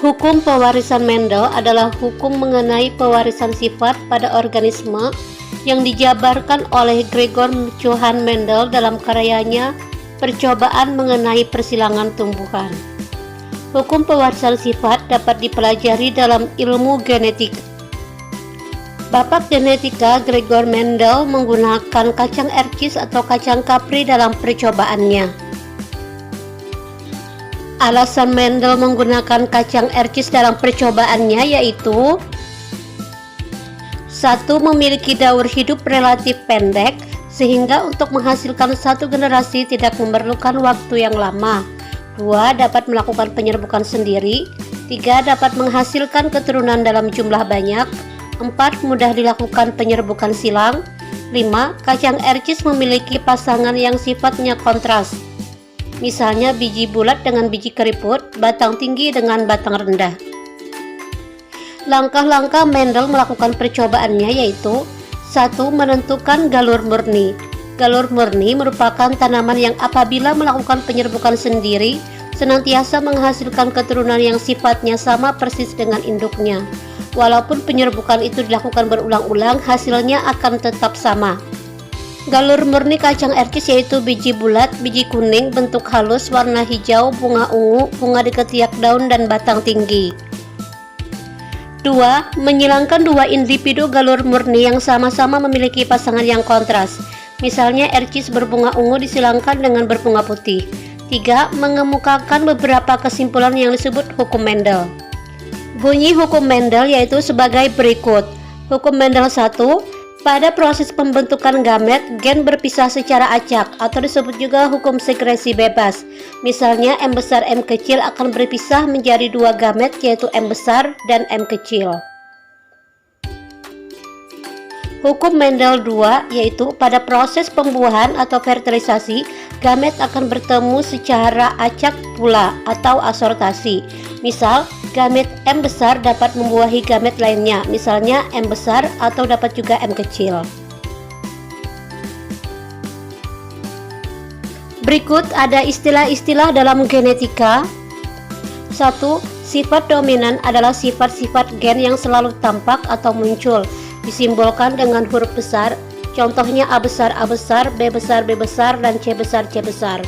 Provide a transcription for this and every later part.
Hukum pewarisan Mendel adalah hukum mengenai pewarisan sifat pada organisme yang dijabarkan oleh Gregor Johann Mendel dalam karyanya Percobaan mengenai Persilangan Tumbuhan. Hukum pewarisan sifat dapat dipelajari dalam ilmu genetika. Bapak genetika Gregor Mendel menggunakan kacang ercis atau kacang kapri dalam percobaannya. Alasan Mendel menggunakan kacang ercis dalam percobaannya yaitu: 1. Memiliki daur hidup relatif pendek sehingga untuk menghasilkan satu generasi tidak memerlukan waktu yang lama. 2. Dapat melakukan penyerbukan sendiri. 3. Dapat menghasilkan keturunan dalam jumlah banyak. 4. Mudah dilakukan penyerbukan silang. 5. Kacang ercis memiliki pasangan yang sifatnya kontras. Misalnya biji bulat dengan biji keriput, batang tinggi dengan batang rendah. Langkah-langkah Mendel melakukan percobaannya yaitu: 1. Menentukan galur murni. Galur murni merupakan tanaman yang apabila melakukan penyerbukan sendiri senantiasa menghasilkan keturunan yang sifatnya sama persis dengan induknya. Walaupun penyerbukan itu dilakukan berulang-ulang, hasilnya akan tetap sama. Galur murni kacang ercis yaitu biji bulat, biji kuning, bentuk halus, warna hijau, bunga ungu, bunga di ketiak daun, dan batang tinggi. 2. Menyilangkan dua individu galur murni yang sama-sama memiliki pasangan yang kontras. Misalnya ercis berbunga ungu disilangkan dengan berbunga putih. 3. Mengemukakan beberapa kesimpulan yang disebut hukum Mendel. Bunyi hukum Mendel yaitu sebagai berikut. Hukum Mendel 1. Pada proses pembentukan gamet, gen berpisah secara acak atau disebut juga hukum sekresi bebas. Misalnya M besar M kecil akan berpisah menjadi dua gamet yaitu M besar dan M kecil. Hukum Mendel 2 yaitu pada proses pembuahan atau fertilisasi, gamet akan bertemu secara acak pula atau asortasi. Misal, gamet M besar dapat membuahi gamet lainnya, misalnya M besar atau dapat juga M kecil. Berikut ada istilah-istilah dalam genetika. 1. Sifat dominan adalah sifat-sifat gen yang selalu tampak atau muncul, disimbolkan dengan huruf besar, contohnya A besar, B besar, B besar, dan C besar, C besar.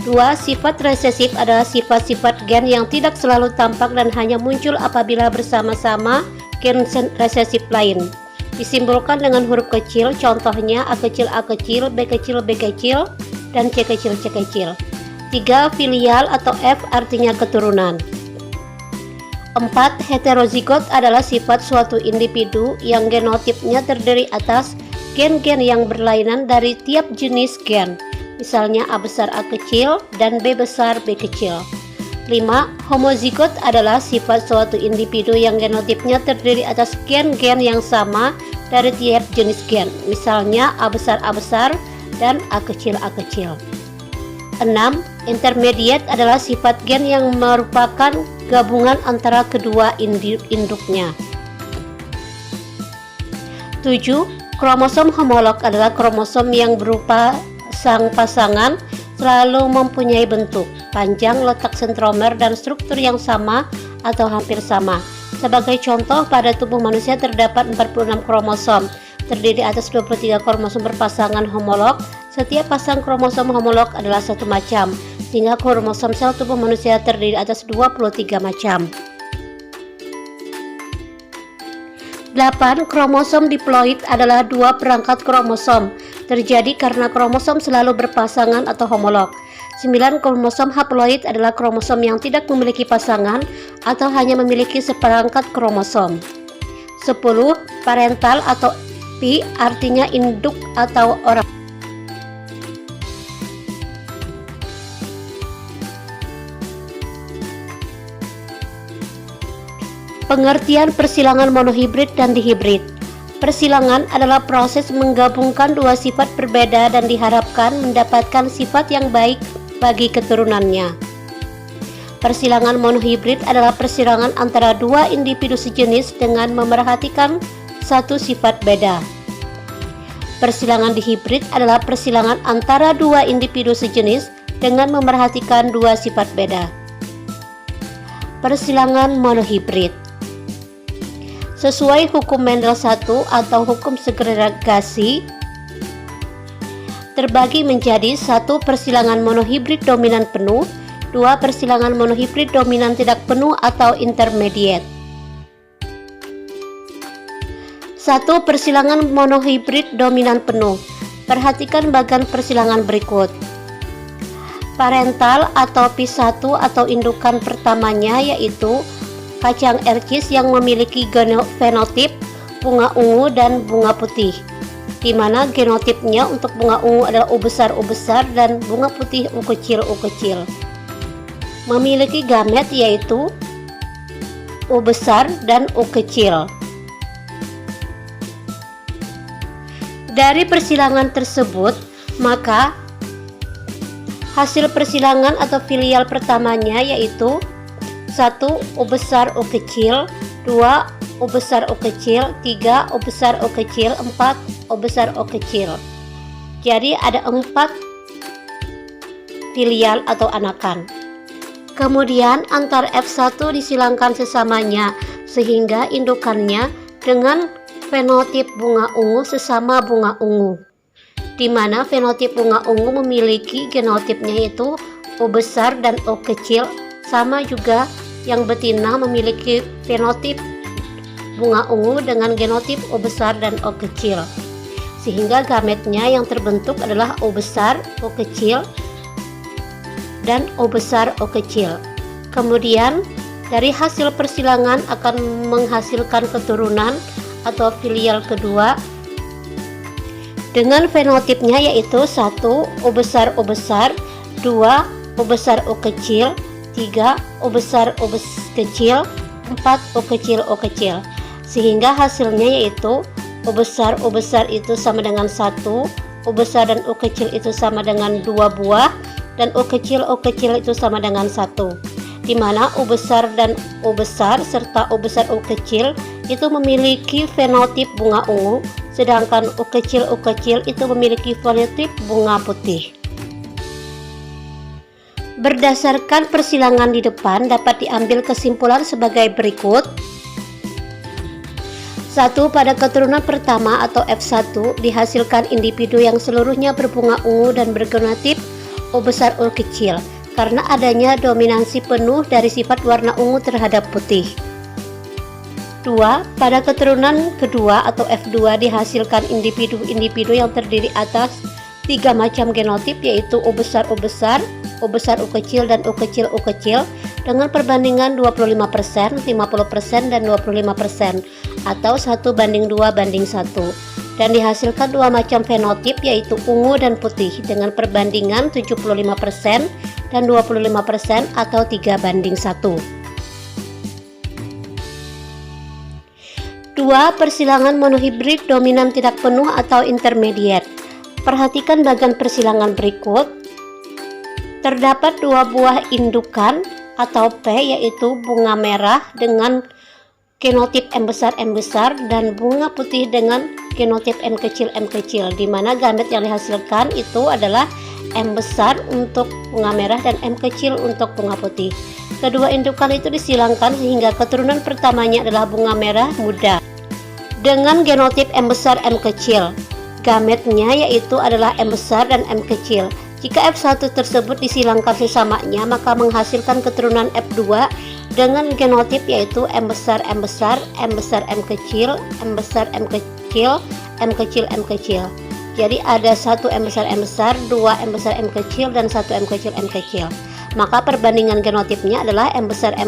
2. Sifat resesif adalah sifat-sifat gen yang tidak selalu tampak dan hanya muncul apabila bersama-sama gen resesif lain. Disimbolkan dengan huruf kecil, contohnya A kecil, B kecil, B kecil, dan C kecil, C kecil. 3. Filial atau F artinya keturunan. 4. Heterozigot adalah sifat suatu individu yang genotipnya terdiri atas gen-gen yang berlainan dari tiap jenis gen. Misalnya A besar A kecil dan B besar B kecil. 5. Homozigot adalah sifat suatu individu yang genotipnya terdiri atas gen-gen yang sama dari tiap jenis gen. Misalnya A besar dan A kecil A kecil. 6. Intermediate adalah sifat gen yang merupakan gabungan antara kedua induknya. 7. Kromosom homolog adalah kromosom yang berupa sang pasangan selalu mempunyai bentuk, panjang, letak sentromer, dan struktur yang sama atau hampir sama. Sebagai contoh, pada tubuh manusia terdapat 46 kromosom, terdiri atas 23 kromosom berpasangan homolog. Setiap pasang kromosom homolog adalah satu macam, sehingga kromosom sel tubuh manusia terdiri atas 23 macam. 8. Kromosom diploid adalah dua perangkat kromosom, terjadi karena kromosom selalu berpasangan atau homolog. 9. Kromosom haploid adalah kromosom yang tidak memiliki pasangan atau hanya memiliki seperangkat kromosom. 10. Parental atau P artinya induk atau orang. Pengertian persilangan monohibrid dan dihibrid. Persilangan adalah proses menggabungkan dua sifat berbeda dan diharapkan mendapatkan sifat yang baik bagi keturunannya. Persilangan monohibrid adalah persilangan antara dua individu sejenis dengan memerhatikan satu sifat beda. Persilangan dihibrid adalah persilangan antara dua individu sejenis dengan memerhatikan dua sifat beda. Persilangan monohibrid. Sesuai hukum Mendel 1 atau hukum segregasi, terbagi menjadi 1 persilangan monohibrid dominan penuh, 2 persilangan monohibrid dominan tidak penuh atau intermediate. 1 persilangan monohibrid dominan penuh. Perhatikan bagian persilangan berikut. Parental atau P1 atau indukan pertamanya yaitu kacang ercis yang memiliki fenotip bunga ungu dan bunga putih, di mana genotipnya untuk bunga ungu adalah U besar dan bunga putih U kecil. Memiliki gamet yaitu U besar dan U kecil. Dari persilangan tersebut, maka hasil persilangan atau filial pertamanya yaitu 1 U besar U kecil, 2 U besar U kecil, 3 U besar U kecil, 4 U besar U kecil. Jadi ada 4 filial atau anakan. Kemudian antar F1 disilangkan sesamanya sehingga indukannya dengan fenotip bunga ungu sesama bunga ungu, di mana fenotip bunga ungu memiliki genotipnya yaitu U besar dan U kecil, sama juga yang betina memiliki fenotip bunga ungu dengan genotip U besar dan U kecil, sehingga gametnya yang terbentuk adalah U besar, U kecil, dan U besar, U kecil. Kemudian dari hasil persilangan akan menghasilkan keturunan atau filial kedua dengan fenotipnya yaitu 1 U besar, 2 U besar U kecil, 3 U besar U kecil, 4 U kecil, sehingga hasilnya yaitu U besar itu sama dengan 1, U besar dan U kecil itu sama dengan 2 buah, dan U kecil itu sama dengan 1, di mana U besar dan U besar serta U besar U kecil itu memiliki fenotip bunga ungu, sedangkan U kecil itu memiliki fenotip bunga putih. Berdasarkan persilangan di depan dapat diambil kesimpulan sebagai berikut. 1. Pada keturunan pertama atau F1 dihasilkan individu yang seluruhnya berbunga ungu dan bergenotip U besar U kecil karena adanya dominansi penuh dari sifat warna ungu terhadap putih. 2. Pada keturunan kedua atau F2 dihasilkan individu-individu yang terdiri atas 3 macam genotip yaitu U besar, U kecil, dan U kecil dengan perbandingan 25%, 50%, dan 25% atau 1:2:1, dan dihasilkan 2 macam fenotip yaitu ungu dan putih dengan perbandingan 75% dan 25% atau 3:1. 2. Persilangan monohibrid dominan tidak penuh atau intermediate. Perhatikan bagian persilangan berikut. Terdapat 2 buah indukan atau P yaitu bunga merah dengan genotip M besar dan bunga putih dengan genotip M kecil, di mana gamet yang dihasilkan itu adalah M besar untuk bunga merah dan M kecil untuk bunga putih. Kedua indukan itu disilangkan sehingga keturunan pertamanya adalah bunga merah muda dengan genotip M besar, M kecil. Gametnya yaitu adalah M besar dan M kecil. Jika F1 tersebut disilangkan sesamanya, maka menghasilkan keturunan F2 dengan genotip yaitu M besar, M kecil, M besar, M kecil, M kecil. Jadi ada 1 M besar, 2 M besar, M kecil, dan 1 M kecil. Maka perbandingan genotipnya adalah M besar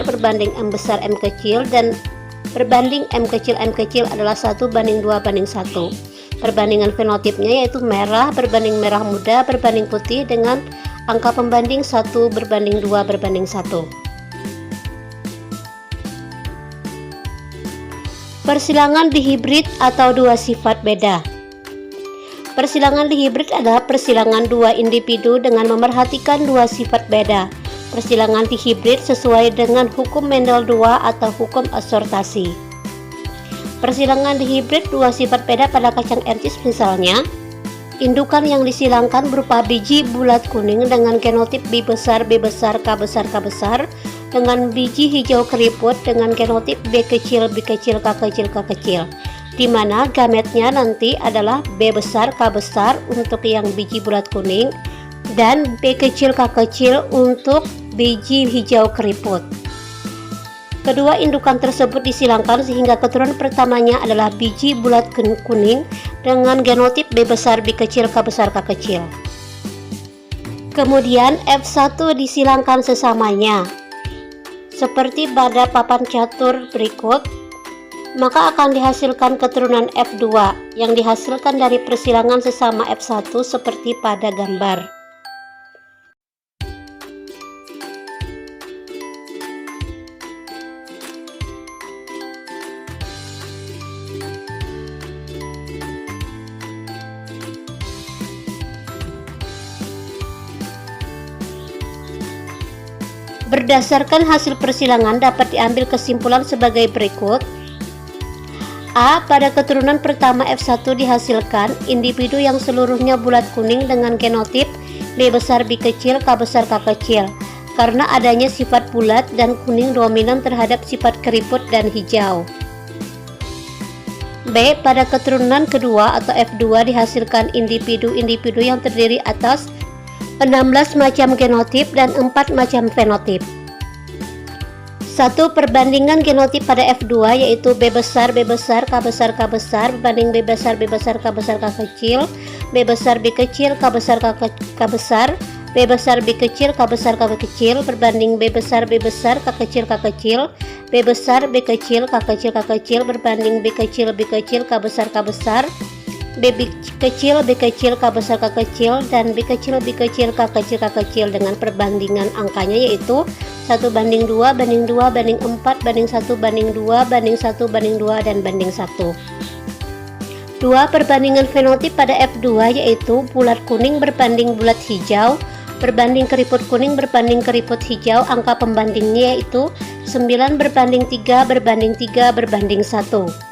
berbanding M besar, M kecil, dan berbanding M kecil adalah 1:2:1. Perbandingan fenotipnya yaitu merah berbanding merah muda berbanding putih dengan angka pembanding 1:2:1. Persilangan dihibrid atau 2 sifat beda. Persilangan dihibrid adalah persilangan 2 individu dengan memerhatikan 2 sifat beda. Persilangan dihibrid sesuai dengan hukum Mendel 2 atau hukum asortasi. Persilangan dihibrid 2 sifat beda pada kacang ercis misalnya, indukan yang disilangkan berupa biji bulat kuning dengan genotip B besar, K besar, dengan biji hijau keriput dengan genotip B kecil, B kecil, K kecil, K kecil, di mana gametnya nanti adalah B besar, K besar untuk yang biji bulat kuning, dan B kecil, K kecil untuk biji hijau keriput. Kedua indukan tersebut disilangkan sehingga keturunan pertamanya adalah biji bulat kuning dengan genotip B besar, B kecil, K besar, K kecil. Kemudian F1 disilangkan sesamanya seperti pada papan catur berikut, maka akan dihasilkan keturunan F2 yang dihasilkan dari persilangan sesama F1 seperti pada gambar. Berdasarkan hasil persilangan dapat diambil kesimpulan sebagai berikut. A. Pada keturunan pertama F1 dihasilkan individu yang seluruhnya bulat kuning dengan genotip B besar, B kecil, K besar, K kecil, karena adanya sifat bulat dan kuning dominan terhadap sifat keriput dan hijau. B. Pada keturunan kedua atau F2 dihasilkan individu-individu yang terdiri atas 16 macam genotip dan 4 macam fenotip. 1. Perbandingan genotip pada F2 yaitu B besar, B besar, K besar, K besar berbanding B besar, B besar, K besar, K kecil, B besar, B kecil, K besar, K besar, B besar, B kecil, K besar, K kecil berbanding B besar, B besar, K kecil, K kecil, B besar, B kecil, K kecil, K kecil berbanding B kecil, B kecil, K besar, K besar, B kecil, B kecil, K besar, K kecil, dan B kecil, B kecil, K kecil, K kecil dengan perbandingan angkanya yaitu 1 banding 2 banding 2 banding 4 banding 1 banding 2 banding 1 banding 2 dan banding 1. 2. Perbandingan fenotip pada F2 yaitu bulat kuning berbanding bulat hijau berbanding keriput kuning berbanding keriput hijau, angka pembandingnya yaitu 9 berbanding 3 berbanding 3 berbanding 1.